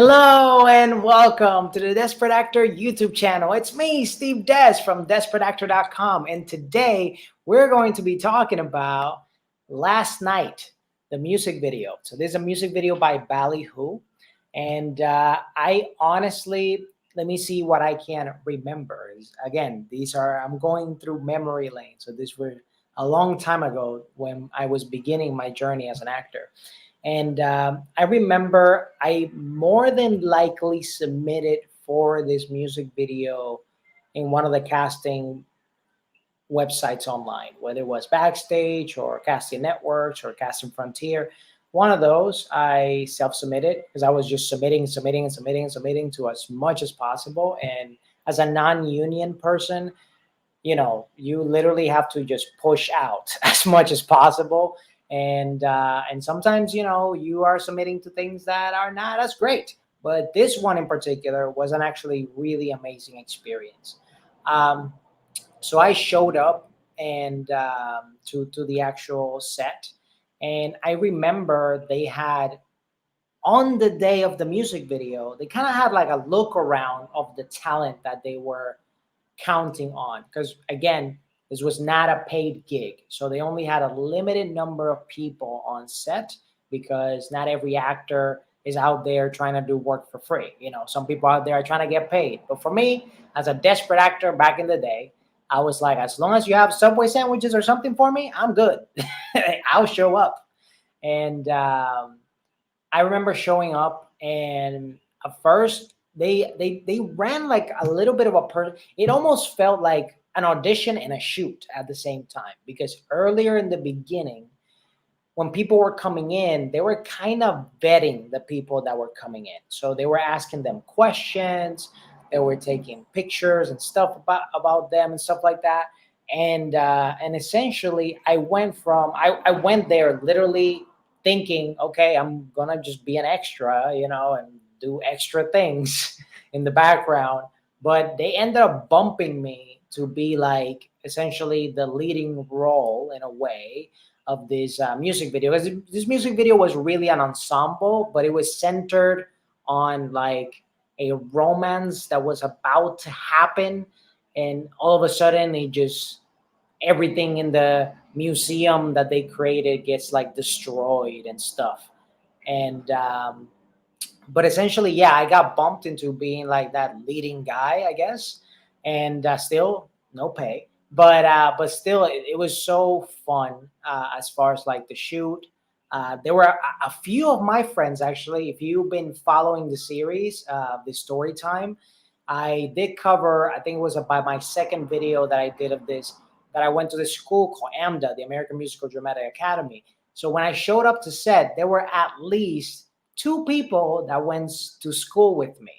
Hello and welcome to the Dezperate Actor YouTube channel. It's me, Steve Des from DesperateActor.com, and today we're going to be talking about Last Night, the music video. So this is a music video by Ballyhoo, and I honestly, let me see what I can remember. Again, I'm going through memory lane, so these were a long time ago when I was beginning my journey as an actor. And I remember I more than likely submitted for this music video in one of the casting websites online, whether it was Backstage or Casting Networks or Casting Frontier. One of those I self-submitted because I was just submitting to as much as possible. And as a non-union person, you literally have to just push out as much as possible, and sometimes you are submitting to things that are not as great, but this one in particular was an actually really amazing experience. Um, so I showed up and to the actual set, and I remember they had, on the day of the music video, they kind of had like a look around of the talent that they were counting on, because again, this was not a paid gig, so they only had a limited number of people on set, because not every actor is out there trying to do work for free. Some people out there are trying to get paid, but for me, as a desperate actor back in the day, I was like, as long as you have Subway sandwiches or something for me, I'm good. I'll show up. And I remember showing up, and at first they ran like a little bit of it almost felt like an audition and a shoot at the same time, because earlier in the beginning, when people were coming in, they were kind of vetting the people that were coming in. So they were asking them questions, they were taking pictures and stuff about them and stuff like that. And essentially I went there literally thinking, okay, I'm gonna just be an extra, and do extra things in the background. But they ended up bumping me to be like essentially the leading role in a way of this music video. Because this music video was really an ensemble, but it was centered on like a romance that was about to happen, and all of a sudden it just, everything in the museum that they created gets like destroyed and stuff. And but essentially, yeah, I got bumped into being like that leading guy, I guess. And still no pay, but still it was so fun, as far as like the shoot. There were a few of my friends, actually. If you've been following the series, the story time, I did cover, I think it was by my second video that I did of this, that I went to this school called AMDA, the American Musical Dramatic Academy. So when I showed up to set, there were at least two people that went to school with me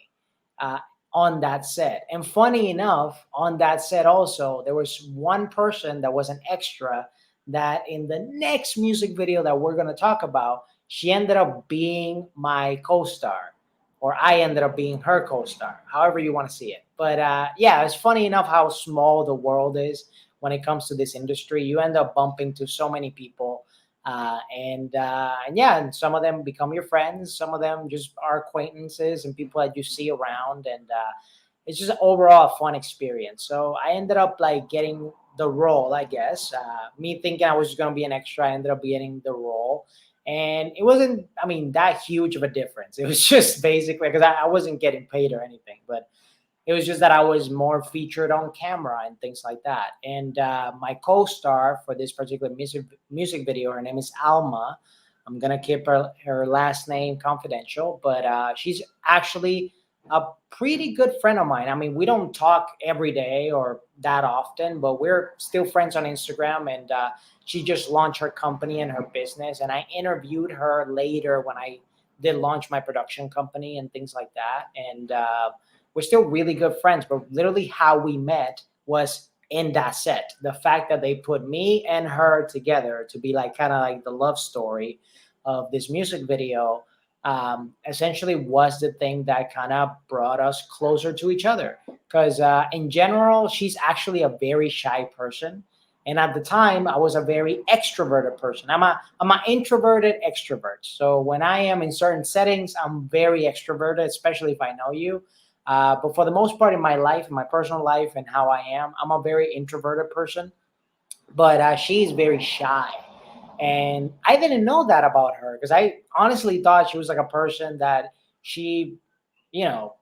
uh, on that set. And funny enough, on that set also, there was one person that was an extra that in the next music video that we're going to talk about, she ended up being my co-star, or I ended up being her co-star, however you want to see it. But yeah, it's funny enough how small the world is when it comes to this industry. You end up bumping to so many people, and yeah, and some of them become your friends, some of them just are acquaintances and people that you see around, and it's just overall a fun experience. So I ended up like getting the role, I guess. Me thinking I was going to be an extra, I ended up getting the role. And it wasn't, I mean, that huge of a difference. It was just basically because I wasn't getting paid or anything, but it was just that I was more featured on camera and things like that. And my co-star for this particular music video, her name is Alma. I'm gonna keep her last name confidential, but she's actually a pretty good friend of mine. I mean, we don't talk every day or that often, but we're still friends on Instagram. And she just launched her company and her business, and I interviewed her later when I did launch my production company and things like that. And we're still really good friends, but literally how we met was in that set. The fact that they put me and her together to be like kind of like the love story of this music video, essentially was the thing that kind of brought us closer to each other. Because in general, she's actually a very shy person. And at the time, I was a very extroverted person. I'm an introverted extrovert. So when I am in certain settings, I'm very extroverted, especially if I know you. But for the most part in my life, in my personal life, and how I am, I'm a very introverted person. But she's very shy, and I didn't know that about her because I honestly thought she was like a person that she,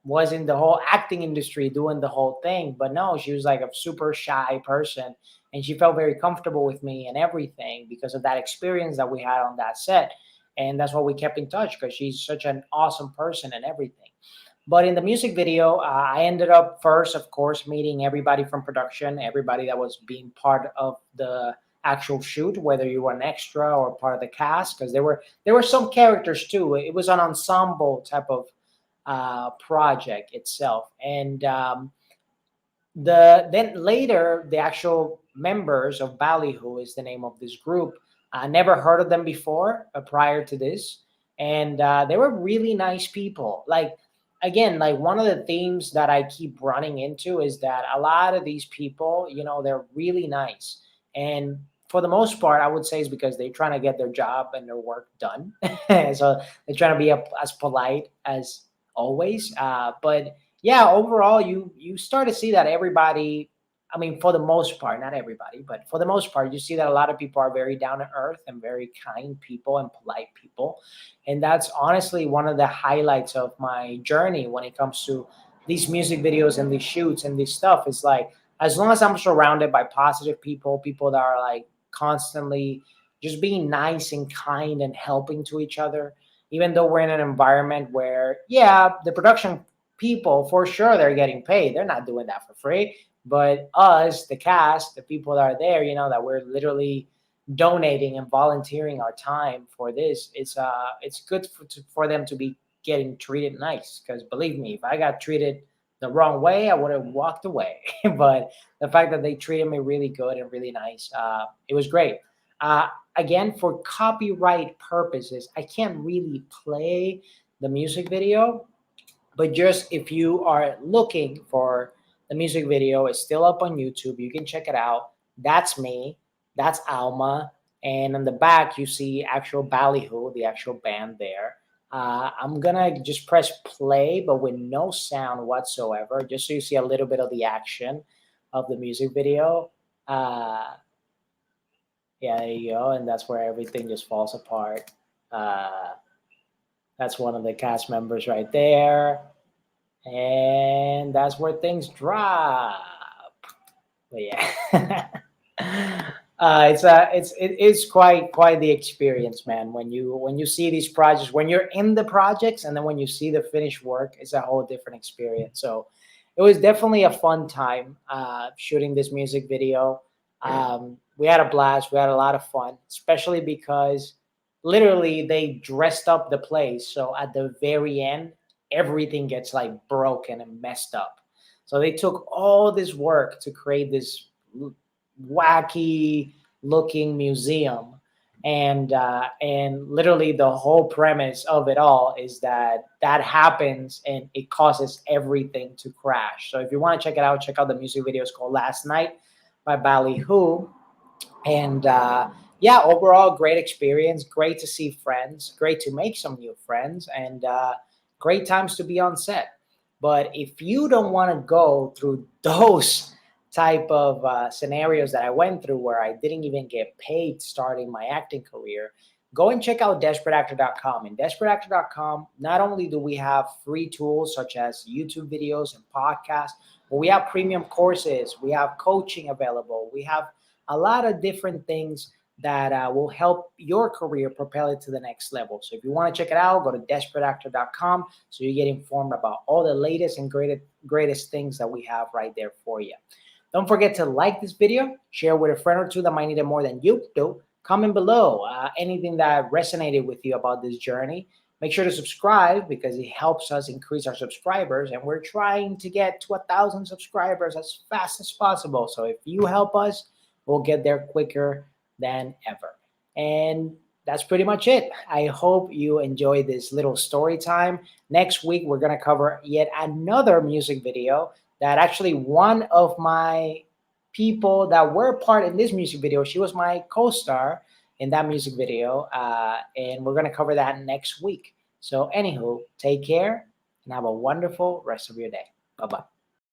was in the whole acting industry doing the whole thing. But no, she was like a super shy person, and she felt very comfortable with me and everything because of that experience that we had on that set. And that's why we kept in touch, because she's such an awesome person and everything. But in the music video, I ended up first, of course, meeting everybody from production, everybody that was being part of the actual shoot, whether you were an extra or part of the cast, because there were some characters too. It was an ensemble type of project itself. And then later, the actual members of Ballyhoo is the name of this group. I never heard of them before, prior to this, and they were really nice people. Like, again, like one of the themes that I keep running into is that a lot of these people, they're really nice, and for the most part, I would say is because they're trying to get their job and their work done. So they're trying to be as polite as always. But yeah, overall, you start to see that everybody, I mean, for the most part, not everybody, but for the most part, you see that a lot of people are very down to earth and very kind people and polite people. And that's honestly one of the highlights of my journey when it comes to these music videos and these shoots and this stuff. Is like, as long as I'm surrounded by positive people, people that are like constantly just being nice and kind and helping to each other, even though we're in an environment where, yeah, the production people, for sure, they're getting paid. They're not doing that for free. But us, the cast, the people that are there, that we're literally donating and volunteering our time for this, it's good for them to be getting treated nice. Because believe me, if I got treated the wrong way, I would have walked away. But the fact that they treated me really good and really nice, it was great. Uh, Again, for copyright purposes, I can't really play the music video, but just if you are looking for the music video, it's still up on YouTube. You can check it out. That's me. That's Alma. And on the back, you see actual Ballyhoo, the actual band there. I'm going to just press play, but with no sound whatsoever, just so you see a little bit of the action of the music video. Uh, yeah, there you go. And that's where everything just falls apart. Uh, that's one of the cast members right there, and that's where things drop. But yeah, it is quite the experience, man. When you see these projects, when you're in the projects, and then when you see the finished work, it's a whole different experience. So it was definitely a fun time shooting this music video. We had a blast. We had a lot of fun, especially because literally they dressed up the place. So at the very end, everything gets like broken and messed up. So they took all this work to create this wacky looking museum, and literally the whole premise of it all is that happens and it causes everything to crash. So if you want to check it out, check out the music video. It's called Last Night by Ballyhoo. And yeah, overall, great experience. Great to see friends. Great to make some new friends, and great times to be on set. But if you don't want to go through those type of scenarios that I went through, where I didn't even get paid starting my acting career, go and check out desperateactor.com. In desperateactor.com, not only do we have free tools such as YouTube videos and podcasts, but we have premium courses, we have coaching available, we have a lot of different things that will help your career propel it to the next level. So if you want to check it out, go to desperateactor.com so you get informed about all the latest and greatest things that we have right there for you. Don't forget to like this video, share with a friend or two that might need it more than you do. Comment below anything that resonated with you about this journey. Make sure to subscribe because it helps us increase our subscribers, and we're trying to get to 1,000 subscribers as fast as possible. So if you help us, we'll get there quicker than ever. And that's pretty much it. I hope you enjoyed this little story time. Next week, we're going to cover yet another music video that actually one of my people that were part in this music video. She was my co-star in that music video, and we're going to cover that next week. So anywho, take care and have a wonderful rest of your day. Bye-bye.